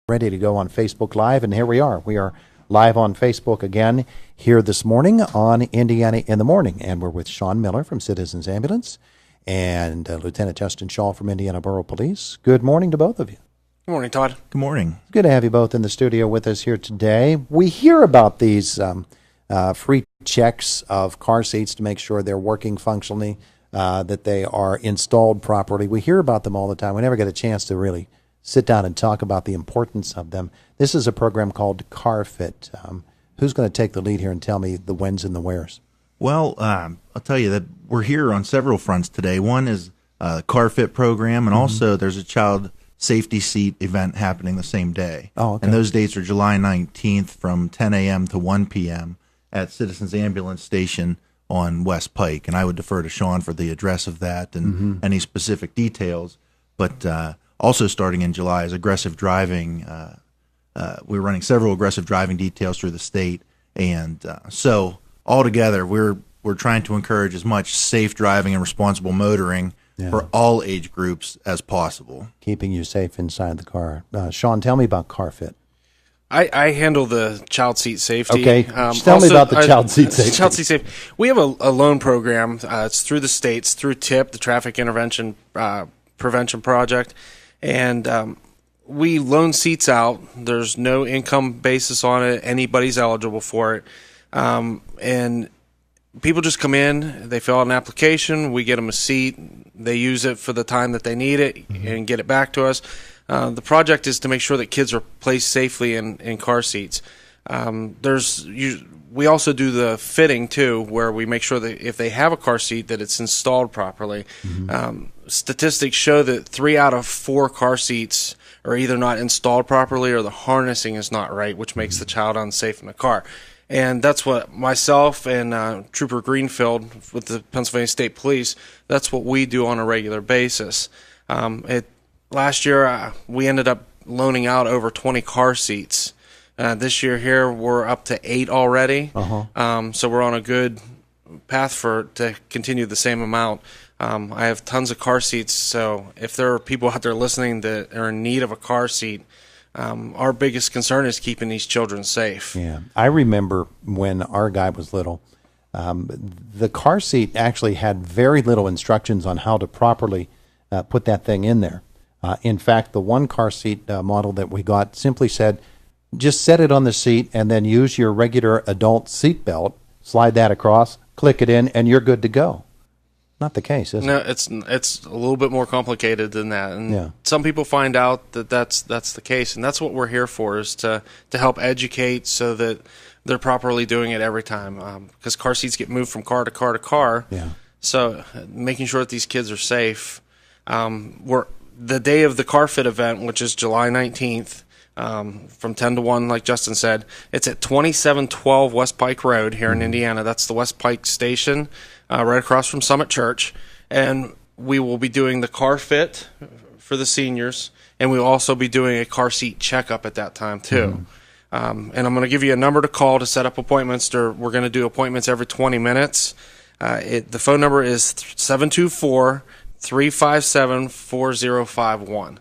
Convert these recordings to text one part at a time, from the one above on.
ready to go on Facebook Live, and here we are. We are live on Facebook again here this morning on Indiana in the Morning, and we're with Shawn Miller from Citizens Ambulance and Lieutenant Justin Schawl from Indiana Borough Police. Good morning to both of you. Good morning, Todd. Good morning. Good to have you both in the studio with us here today. We hear about these free checks of car seats to make sure they're working functionally, that they are installed properly. We hear about them all the time. We never get a chance to really sit down and talk about the importance of them. This is a program called CarFit. Who's going to take the lead here and tell me the whens and the wheres? Well, I'll tell you that we're here on several fronts today. One is the CarFit program, and also there's a child safety seat event happening the same day. Oh, okay. And those dates are July 19th from 10 a.m. to 1 p.m. at Citizens Ambulance Station on West Pike. And I would defer to Shawn for the address of that and any specific details. But also starting in July is aggressive driving. We're running several aggressive driving details through the state. And so altogether, we're trying to encourage as much safe driving and responsible motoring for all age groups as possible. Keeping you safe inside the car. Shawn, tell me about CarFit. I handle the child seat safety. Okay, tell me about the child seat safety. Child seat safety. We have a loan program. It's through the states, through TIP, the Traffic Intervention Prevention Project, and we loan seats out. There's no income basis on it. Anybody's eligible for it, and people just come in, they fill out an application, we get them a seat, they use it for the time that they need it, and get it back to us. The project is to make sure that kids are placed safely in car seats. We also do the fitting, too, where we make sure that if they have a car seat, that it's installed properly. Statistics show that 3 out of 4 car seats are either not installed properly or the harnessing is not right, which makes the child unsafe in the car. And that's what myself and Trooper Greenfield with the Pennsylvania State Police, that's what we do on a regular basis. Last year, we ended up loaning out over 20 car seats. This year here, we're up to 8 already. So we're on a good path to continue the same amount. I have tons of car seats, so if there are people out there listening that are in need of a car seat, our biggest concern is keeping these children safe. Yeah, I remember when our guy was little, the car seat actually had very little instructions on how to properly put that thing in there. In fact, the one car seat model that we got simply said, just set it on the seat and then use your regular adult seat belt, slide that across, click it in, and you're good to go. Not the case, is it? No, it's a little bit more complicated than that, and some people find out that that's the case, and that's what we're here for, is to help educate so that they're properly doing it every time. Because car seats get moved from car to car to car, so making sure that these kids are safe. The day of the CarFit event, which is July 19th, from 10 to 1, like Justin said, it's at 2712 West Pike Road here in Indiana. That's the West Pike station, right across from Summit Church. And we will be doing the CarFit for the seniors, and we'll also be doing a car seat checkup at that time, too. And I'm going to give you a number to call to set up appointments. We're going to do appointments every 20 minutes. The phone number is 724-357-4051.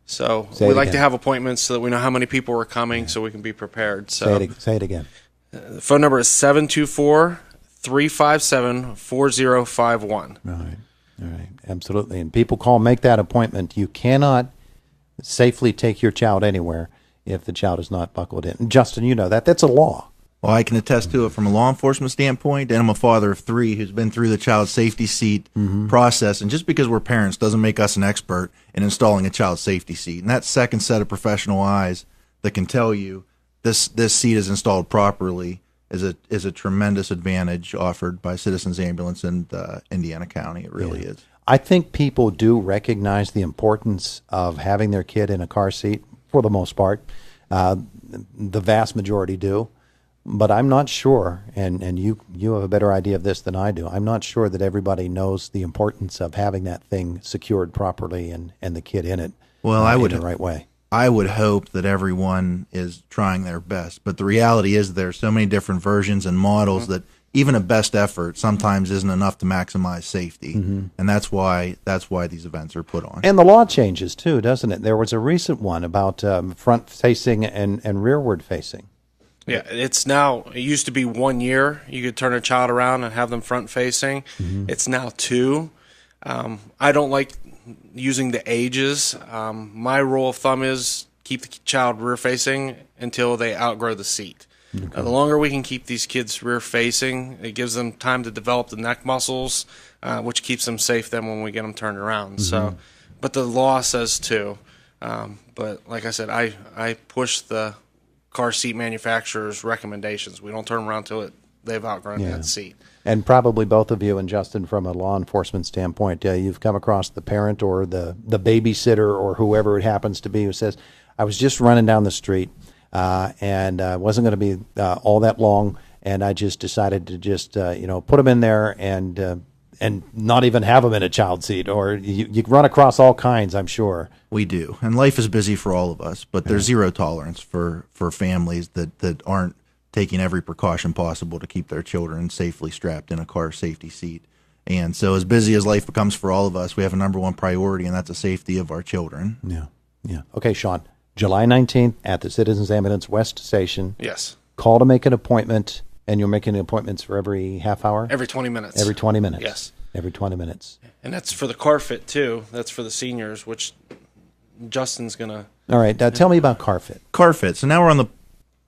So we like to have appointments so that we know how many people are coming, so we can be prepared. So Say it again. The phone number is 724-357-4051. All right, absolutely. And people make that appointment. You cannot safely take your child anywhere if the child is not buckled in. And Justin, you know that. That's a law. Well, I can attest to it from a law enforcement standpoint, and I'm a father of 3 who's been through the child safety seat process. And just because we're parents doesn't make us an expert in installing a child safety seat. And that second set of professional eyes that can tell you this seat is installed properly is a tremendous advantage offered by Citizens Ambulance and Indiana County. It really is. I think people do recognize the importance of having their kid in a car seat for the most part. The vast majority do. But I'm not sure, and you have a better idea of this than I do, I'm not sure that everybody knows the importance of having that thing secured properly and the kid in it in the right way. I would hope that everyone is trying their best. But the reality is there's so many different versions and models that even a best effort sometimes isn't enough to maximize safety, and that's why these events are put on. And the law changes too, doesn't it? There was a recent one about front facing and rearward facing. Yeah, it used to be 1 year. You could turn a child around and have them front facing. It's now 2. I don't like using the ages. My rule of thumb is keep the child rear facing until they outgrow the seat. The longer we can keep these kids rear facing, it gives them time to develop the neck muscles, which keeps them safe then when we get them turned around. So, but the law says 2. But like I said, I push the car seat manufacturers' recommendations. We don't turn them around until they've outgrown that seat. And probably both of you, and Justin, from a law enforcement standpoint, you've come across the parent or the babysitter or whoever it happens to be who says, I was just running down the street and wasn't going to be all that long, and I just decided to just put them in there and not even have them in a child seat. Or you run across all kinds, I'm sure. We do, and life is busy for all of us, but there's zero tolerance for families that aren't taking every precaution possible to keep their children safely strapped in a car safety seat. And so as busy as life becomes for all of us, we have a number one priority, and that's the safety of our children. Yeah. Okay, Shawn, July 19th at the Citizens Ambulance West Station. Yes. Call to make an appointment, and you're making appointments for every half hour? Every 20 minutes. Every 20 minutes. Yes. Every 20 minutes. And that's for the car fit, too. That's for the seniors, which Justin's going to... All right, tell me about CarFit. CarFit. So now we're on the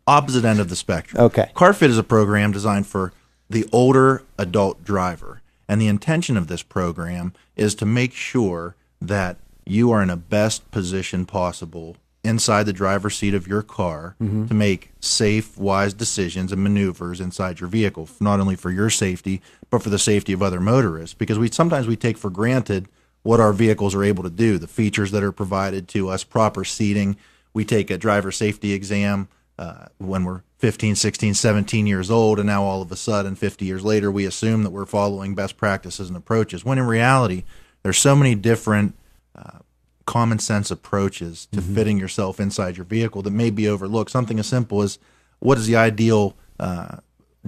opposite end of the spectrum. Okay. CarFit is a program designed for the older adult driver. And the intention of this program is to make sure that you are in the best position possible inside the driver's seat of your car to make safe, wise decisions and maneuvers inside your vehicle, not only for your safety, but for the safety of other motorists. Because sometimes we take for granted what our vehicles are able to do, the features that are provided to us, proper seating. We take a driver safety exam when we're 15, 16, 17 years old, and now all of a sudden, 50 years later, we assume that we're following best practices and approaches, when in reality, there's so many different common sense approaches to fitting yourself inside your vehicle that may be overlooked. Something as simple as, what is the ideal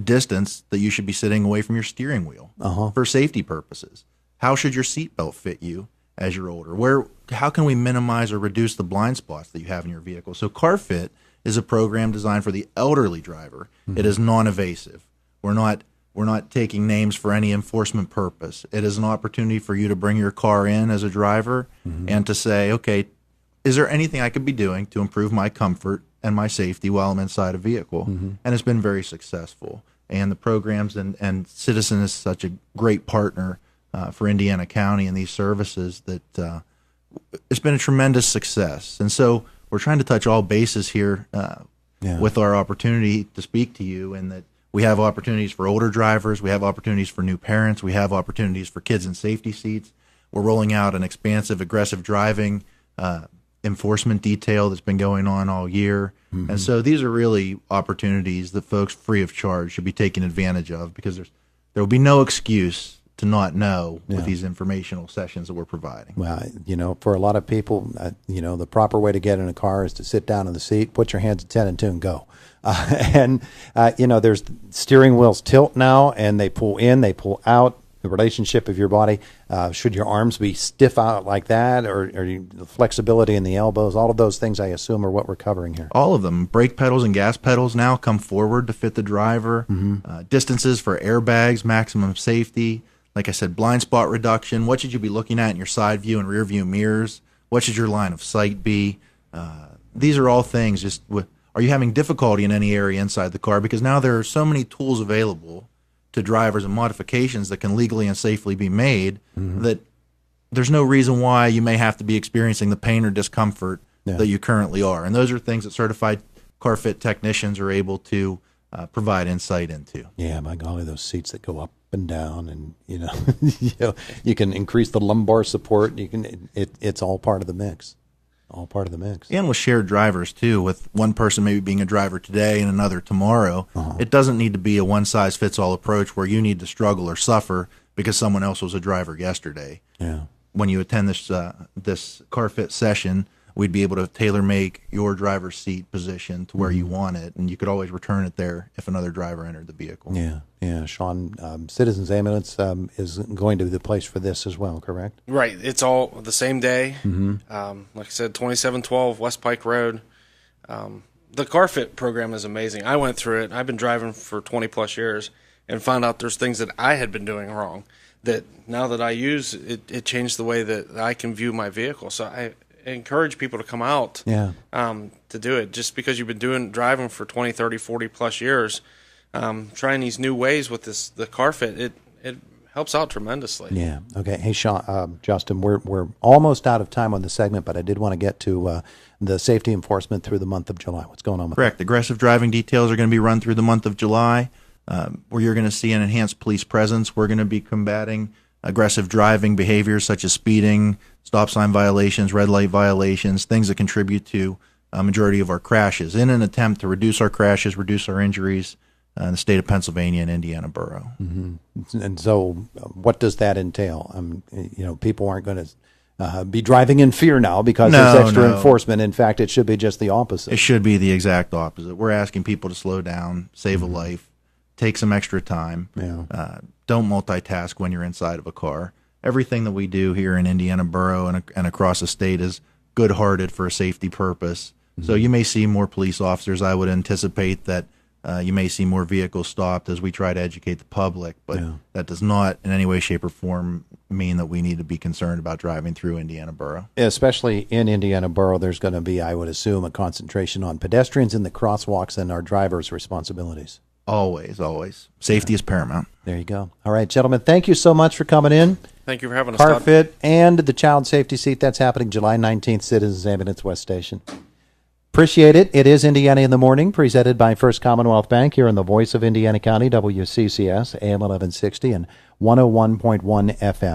distance that you should be sitting away from your steering wheel for safety purposes? How should your seatbelt fit you as you're older? How can we minimize or reduce the blind spots that you have in your vehicle? So CarFit is a program designed for the elderly driver. It is non-evasive. We're not taking names for any enforcement purpose. It is an opportunity for you to bring your car in as a driver and to say, okay, is there anything I could be doing to improve my comfort and my safety while I'm inside a vehicle? And it's been very successful. And the programs and Citizen is such a great partner for Indiana County and these services that it's been a tremendous success. And so we're trying to touch all bases here with our opportunity to speak to you, and that we have opportunities for older drivers, we have opportunities for new parents, we have opportunities for kids in safety seats. We're rolling out an expansive aggressive driving enforcement detail that's been going on all year. And so these are really opportunities that folks free of charge should be taking advantage of, because there will be no excuse to not know with these informational sessions that we're providing. Well, for a lot of people, the proper way to get in a car is to sit down in the seat, put your hands at 10 and 2 and go. There's steering wheels tilt now, and they pull in, they pull out. The relationship of your body, should your arms be stiff out like that, or the flexibility in the elbows? All of those things, I assume, are what we're covering here. All of them. Brake pedals and gas pedals now come forward to fit the driver. Distances for airbags, maximum safety. Like I said, blind spot reduction. What should you be looking at in your side view and rear view mirrors? What should your line of sight be? These are all things. Are you having difficulty in any area inside the car? Because now there are so many tools available to drivers and modifications that can legally and safely be made that there's no reason why you may have to be experiencing the pain or discomfort that you currently are. And those are things that certified CarFit technicians are able to provide insight into. Yeah, my golly, those seats that go up and down, and you can increase the lumbar support. It's all part of the mix. All part of the mix. And with shared drivers, too, with one person maybe being a driver today and another tomorrow, it doesn't need to be a one-size-fits-all approach where you need to struggle or suffer because someone else was a driver yesterday. Yeah. When you attend this CarFit session, we'd be able to tailor make your driver's seat position to where you want it, and you could always return it there if another driver entered the vehicle. Yeah. Shawn, Citizens Ambulance is going to be the place for this as well, correct? Right. It's all the same day. Like I said, 2712 West Pike Road. The car fit program is amazing. I went through it. I've been driving for 20 plus years and found out there's things that I had been doing wrong that now that I use it changed the way that I can view my vehicle. So I encourage people to come out to do it. Just because you've been driving for 20, 30, 40 plus years, trying these new ways with the car fit, it helps out tremendously. Yeah. Okay. Hey, Shawn, Justin, we're almost out of time on the segment, but I did want to get to the safety enforcement through the month of July. What's going on with Correct. that? Aggressive driving details are going to be run through the month of July, where you're going to see an enhanced police presence. We're going to be combating aggressive driving behaviors such as speeding, stop sign violations, red light violations, things that contribute to a majority of our crashes in an attempt to reduce our crashes, reduce our injuries in the state of Pennsylvania and Indiana Borough. And so what does that entail? People aren't going to be driving in fear now because there's extra enforcement. In fact, it should be just the opposite. It should be the exact opposite. We're asking people to slow down, save a life, take some extra time. Don't multitask when you're inside of a car. Everything that we do here in Indiana Borough and across the state is good-hearted for a safety purpose. So you may see more police officers. I would anticipate that you may see more vehicles stopped as we try to educate the public, but that does not in any way, shape, or form mean that we need to be concerned about driving through Indiana Borough. Especially in Indiana Borough, there's going to be, I would assume, a concentration on pedestrians in the crosswalks and our drivers' responsibilities. Always, always. Safety is paramount. There you go. All right, gentlemen, thank you so much for coming in. Thank you for having us. Car Fit and the Child Safety Seat, that's happening July 19th, Citizens Ambulance West Station. Appreciate it. It is Indiana in the Morning, presented by First Commonwealth Bank here in the voice of Indiana County, WCCS, AM 1160 and 101.1 FM.